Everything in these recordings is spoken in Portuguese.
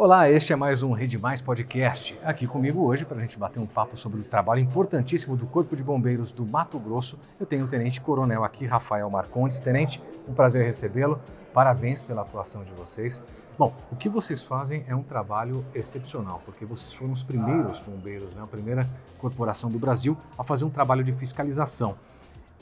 Olá, este é mais um Rede Mais Podcast. Aqui comigo hoje, para a gente bater um papo sobre o trabalho importantíssimo do Corpo de Bombeiros do Mato Grosso, eu tenho o Tenente Coronel aqui, Rafael Marcondes. Tenente, um prazer recebê-lo. Parabéns pela atuação de vocês. Bom, o que vocês fazem é um trabalho excepcional, porque vocês foram os primeiros bombeiros, a primeira corporação do Brasil a fazer um trabalho de fiscalização.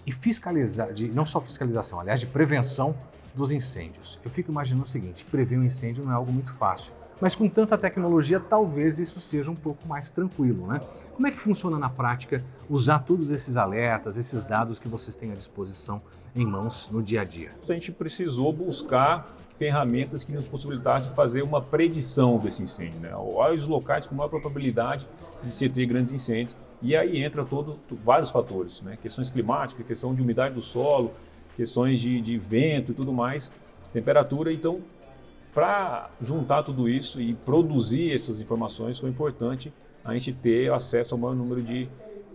E fiscalizar, não só fiscalização, aliás, de prevenção dos incêndios. Eu fico imaginando o seguinte, prever um incêndio não é algo muito fácil. Mas com tanta tecnologia, talvez isso seja um pouco mais tranquilo, né? Como é que funciona na prática usar todos esses alertas, esses dados que vocês têm à disposição em mãos no dia a dia? A gente precisou buscar ferramentas que nos possibilitassem fazer uma predição desse incêndio, né? Os locais com maior probabilidade de se ter grandes incêndios. E aí entra vários fatores, né? Questões climáticas, questão de umidade do solo, questões de vento e tudo mais, temperatura. Então, para juntar tudo isso e produzir essas informações, foi importante a gente ter acesso ao maior número de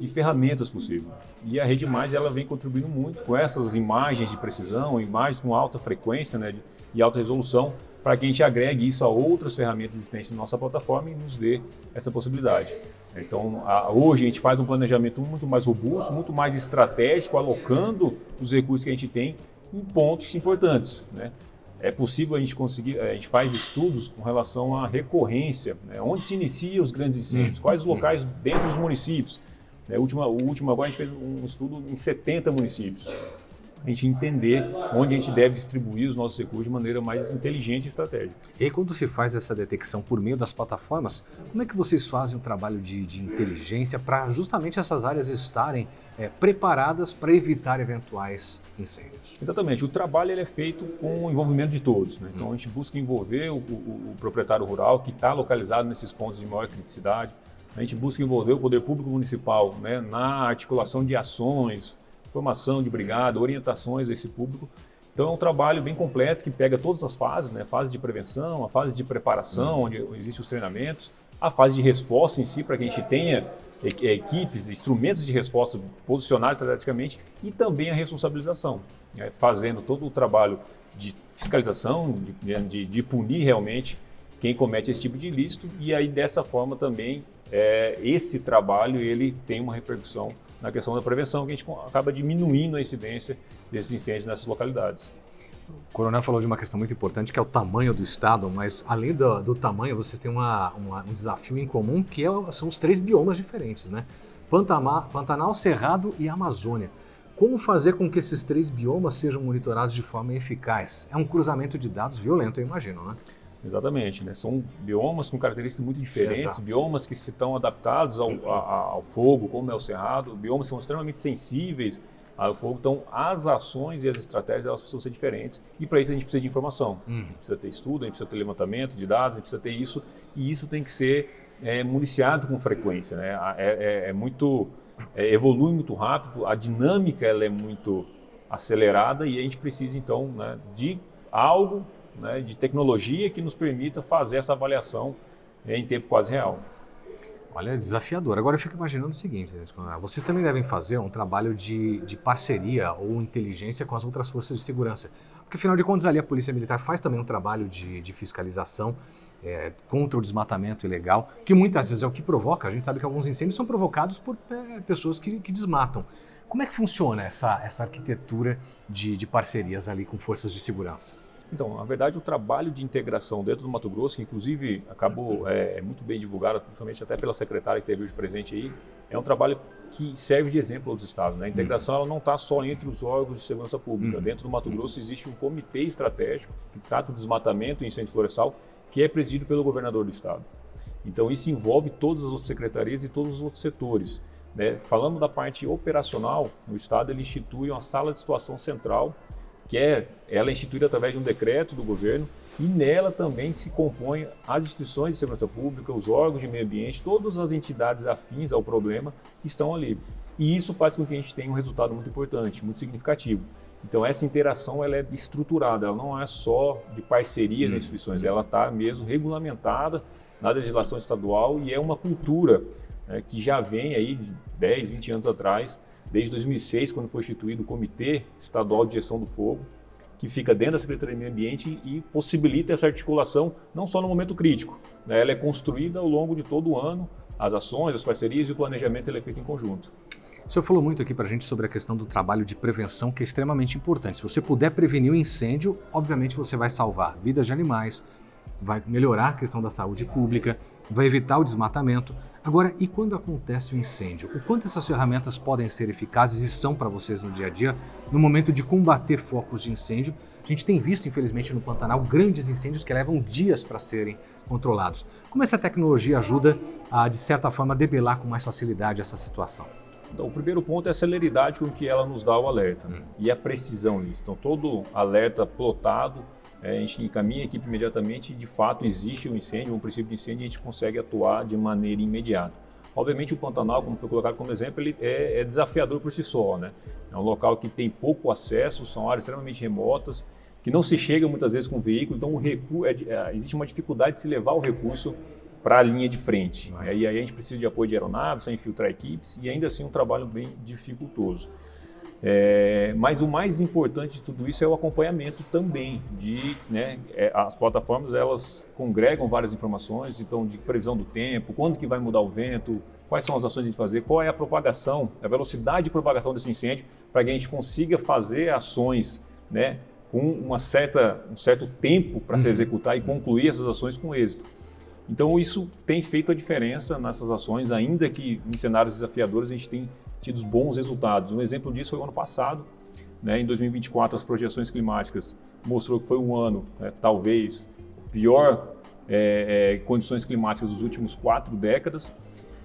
ferramentas possível. E a Rede Mais ela vem contribuindo muito com essas imagens de precisão, imagens com alta frequência, né, e alta resolução, para que a gente agregue isso a outras ferramentas existentes na nossa plataforma e nos dê essa possibilidade. Então, hoje a gente faz um planejamento muito mais robusto, muito mais estratégico, alocando os recursos que a gente tem em pontos importantes, né? É possível a gente conseguir, a gente faz estudos com relação à recorrência, né? Onde se iniciam os grandes incêndios, quais os locais dentro dos municípios. O último agora a gente fez um estudo em 70 municípios. A gente entender onde a gente deve distribuir os nossos recursos de maneira mais inteligente e estratégica. E aí, quando se faz essa detecção por meio das plataformas, como é que vocês fazem o trabalho de inteligência para justamente essas áreas estarem preparadas para evitar eventuais incêndios? Exatamente. O trabalho ele é feito com o envolvimento de todos, né? Então a gente busca envolver o proprietário rural que está localizado nesses pontos de maior criticidade. A gente busca envolver o poder público municipal, né, na articulação de ações, formação de brigada, orientações a esse público. Então é um trabalho bem completo que pega todas as fases, né? A fase de prevenção, a fase de preparação, onde existem os treinamentos, a fase de resposta em si, para que a gente tenha equipes, instrumentos de resposta posicionados estrategicamente, e também a responsabilização, né? Fazendo todo o trabalho de fiscalização, de punir realmente quem comete esse tipo de ilícito, e aí dessa forma também esse trabalho ele tem uma repercussão na questão da prevenção, que a gente acaba diminuindo a incidência desses incêndios nessas localidades. O Coronel falou de uma questão muito importante, que é o tamanho do estado, mas além do tamanho, vocês têm um desafio em comum, que são os 3 biomas diferentes, né? Pantanal, Cerrado e Amazônia. Como fazer com que esses 3 biomas sejam monitorados de forma eficaz? É um cruzamento de dados violento, eu imagino, né? Exatamente, né? São biomas com características muito diferentes, Exato. Biomas que estão adaptados ao fogo, como é o cerrado, biomas que são extremamente sensíveis ao fogo. Então, as ações e as estratégias elas precisam ser diferentes, e para isso a gente precisa de informação. A gente precisa ter estudo, a gente precisa ter levantamento de dados, a gente precisa ter isso, e isso tem que ser municiado com frequência, né? Evolui muito rápido, a dinâmica ela é muito acelerada, e a gente precisa então, né, de algo, né, de tecnologia que nos permita fazer essa avaliação em tempo quase real. Olha, é desafiador. Agora eu fico imaginando o seguinte, vocês também devem fazer um trabalho de parceria ou inteligência com as outras forças de segurança. Porque afinal de contas ali a Polícia Militar faz também um trabalho de fiscalização contra o desmatamento ilegal, que muitas vezes é o que provoca. A gente sabe que alguns incêndios são provocados por pessoas que desmatam. Como é que funciona essa arquitetura de parcerias ali com forças de segurança? Então, na verdade, o trabalho de integração dentro do Mato Grosso, que inclusive acabou muito bem divulgado, principalmente até pela secretária que teve hoje presente aí, é um trabalho que serve de exemplo aos estados, né? A integração ela não está só entre os órgãos de segurança pública. Dentro do Mato Grosso existe um comitê estratégico que trata o desmatamento e incêndio florestal, que é presidido pelo governador do estado. Então, isso envolve todas as outras secretarias e todos os outros setores, né? Falando da parte operacional, o estado ele institui uma sala de situação central, que ela é instituída através de um decreto do governo, e nela também se compõem as instituições de segurança pública, os órgãos de meio ambiente, todas as entidades afins ao problema estão ali. E isso faz com que a gente tenha um resultado muito importante, muito significativo. Então essa interação ela é estruturada, ela não é só de parcerias entre instituições, ela está mesmo regulamentada na legislação estadual, e é uma cultura, né, que já vem aí de 10, 20 anos atrás, desde 2006, quando foi instituído o Comitê Estadual de Gestão do Fogo, que fica dentro da Secretaria de Meio Ambiente e possibilita essa articulação não só no momento crítico, né? Ela é construída ao longo de todo o ano, as ações, as parcerias e o planejamento ele é feito em conjunto. O senhor falou muito aqui para a gente sobre a questão do trabalho de prevenção, que é extremamente importante. Se você puder prevenir o incêndio, obviamente você vai salvar vidas de animais, vai melhorar a questão da saúde pública, vai evitar o desmatamento. Agora, e quando acontece o incêndio? O quanto essas ferramentas podem ser eficazes e são para vocês no dia a dia, no momento de combater focos de incêndio? A gente tem visto, infelizmente, no Pantanal, grandes incêndios que levam dias para serem controlados. Como essa tecnologia ajuda a, de certa forma, debelar com mais facilidade essa situação? Então, o primeiro ponto é a celeridade com que ela nos dá o alerta, né? E a precisão nisso. Então, todo alerta plotado, a gente encaminha a equipe imediatamente e, de fato, existe um incêndio, um princípio de incêndio e a gente consegue atuar de maneira imediata. Obviamente, o Pantanal, como foi colocado como exemplo, ele é desafiador por si só, né? É um local que tem pouco acesso, são áreas extremamente remotas, que não se chega muitas vezes com veículo, então existe uma dificuldade de se levar o recurso para a linha de frente. E aí a gente precisa de apoio de aeronaves, sem infiltrar equipes e ainda assim um trabalho bem dificultoso. Mas o mais importante de tudo isso é o acompanhamento também as plataformas elas congregam várias informações, então de previsão do tempo, quando que vai mudar o vento, quais são as ações que a gente fazer, qual é a propagação, a velocidade de propagação desse incêndio, para que a gente consiga fazer ações, né, com um certo tempo para se executar e concluir essas ações com êxito. Então isso tem feito a diferença nessas ações, ainda que em cenários desafiadores a gente tem tido bons resultados. Um exemplo disso foi o ano passado, né, em 2024 as projeções climáticas mostrou que foi um ano, talvez, pior condições climáticas dos últimos 4 décadas,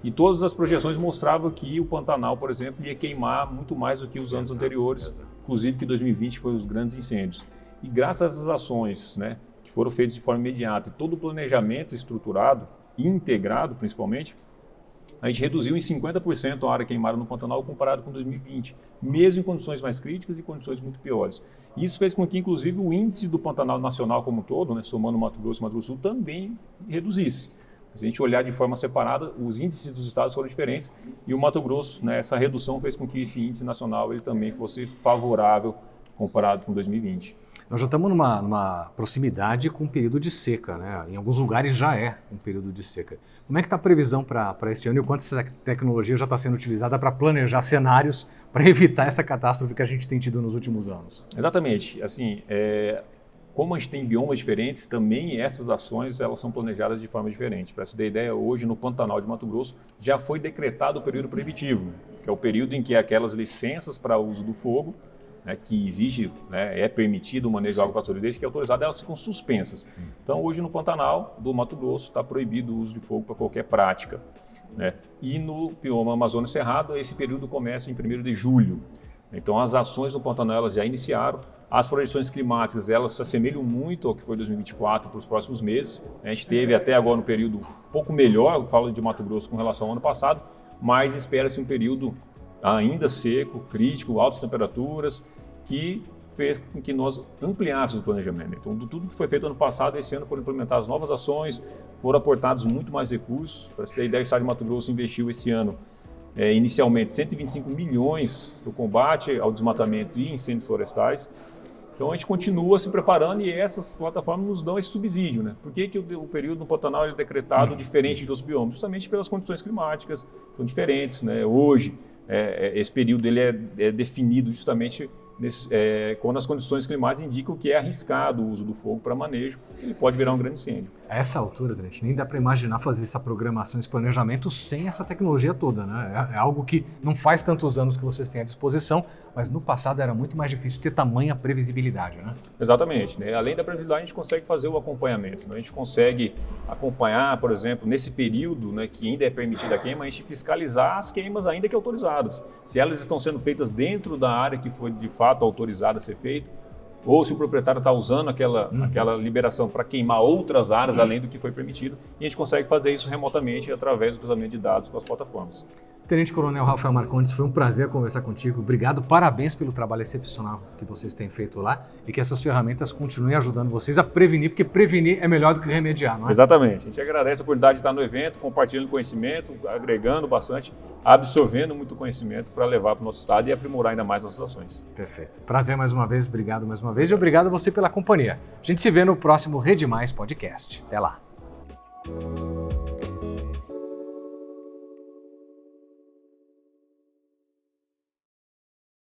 e todas as projeções mostravam que o Pantanal, por exemplo, ia queimar muito mais do que os anos anteriores, inclusive que 2020 foi os grandes incêndios. E graças a essas ações, né, que foram feitas de forma imediata e todo o planejamento estruturado e integrado, principalmente, a gente reduziu em 50% a área queimada no Pantanal comparado com 2020, mesmo em condições mais críticas e condições muito piores. Isso fez com que, inclusive, o índice do Pantanal nacional como um todo, né, somando Mato Grosso e Mato Grosso do Sul, também reduzisse. Se a gente olhar de forma separada, os índices dos estados foram diferentes e o Mato Grosso, né, essa redução fez com que esse índice nacional ele também fosse favorável comparado com 2020. Nós já estamos numa proximidade com um período de seca, né? Em alguns lugares já é um período de seca. Como é que está a previsão para esse ano e o quanto essa tecnologia já está sendo utilizada para planejar cenários para evitar essa catástrofe que a gente tem tido nos últimos anos? Exatamente. Assim, como a gente tem biomas diferentes, também essas ações elas são planejadas de forma diferente. Para se ter ideia, hoje no Pantanal de Mato Grosso já foi decretado o período proibitivo, que é o período em que aquelas licenças para uso do fogo, né, que exige, né, é permitido o manejo de água pastoril desde que é autorizado, elas ficam suspensas. Então, hoje no Pantanal do Mato Grosso está proibido o uso de fogo para qualquer prática, né? E no bioma Amazônia Cerrado, esse período começa em 1º de julho. Então, as ações no Pantanal elas já iniciaram. As projeções climáticas elas se assemelham muito ao que foi 2024 para os próximos meses. A gente teve até agora um período um pouco melhor, eu falo de Mato Grosso com relação ao ano passado, mas espera-se um período ainda seco, crítico, altas temperaturas, que fez com que nós ampliássemos o planejamento. Então, de tudo que foi feito ano passado, esse ano foram implementadas novas ações, foram aportados muito mais recursos. Para você ter ideia, o Estado de Mato Grosso investiu esse ano, inicialmente, 125 milhões para o combate ao desmatamento e incêndios florestais. Então, a gente continua se preparando e essas plataformas nos dão esse subsídio, né? Por que o período no Pantanal é decretado diferente dos biomas? Justamente pelas condições climáticas, são diferentes, né? Hoje, esse período ele é definido justamente quando as condições climáticas indicam que é arriscado o uso do fogo para manejo, ele pode virar um grande incêndio. A essa altura, Tenente, nem dá para imaginar fazer essa programação, esse planejamento sem essa tecnologia toda, né? É algo que não faz tantos anos que vocês têm à disposição, mas no passado era muito mais difícil ter tamanha previsibilidade, né? Exatamente, né? Além da previsibilidade, a gente consegue fazer o acompanhamento, né? A gente consegue acompanhar, por exemplo, nesse período, né, que ainda é permitida a queima, a gente fiscalizar as queimas ainda que autorizadas. Se elas estão sendo feitas dentro da área que foi de fato autorizada a ser feita, ou se o proprietário está usando aquela liberação para queimar outras áreas além do que foi permitido, e a gente consegue fazer isso remotamente através do cruzamento de dados com as plataformas. Tenente Coronel Rafael Marcondes, foi um prazer conversar contigo. Obrigado, parabéns pelo trabalho excepcional que vocês têm feito lá e que essas ferramentas continuem ajudando vocês a prevenir, porque prevenir é melhor do que remediar, não é? Exatamente. A gente agradece a oportunidade de estar no evento, compartilhando conhecimento, agregando bastante, absorvendo muito conhecimento para levar para o nosso estado e aprimorar ainda mais nossas ações. Perfeito. Prazer mais uma vez, obrigado mais uma vez e obrigado a você pela companhia. A gente se vê no próximo Rede Mais Podcast. Até lá.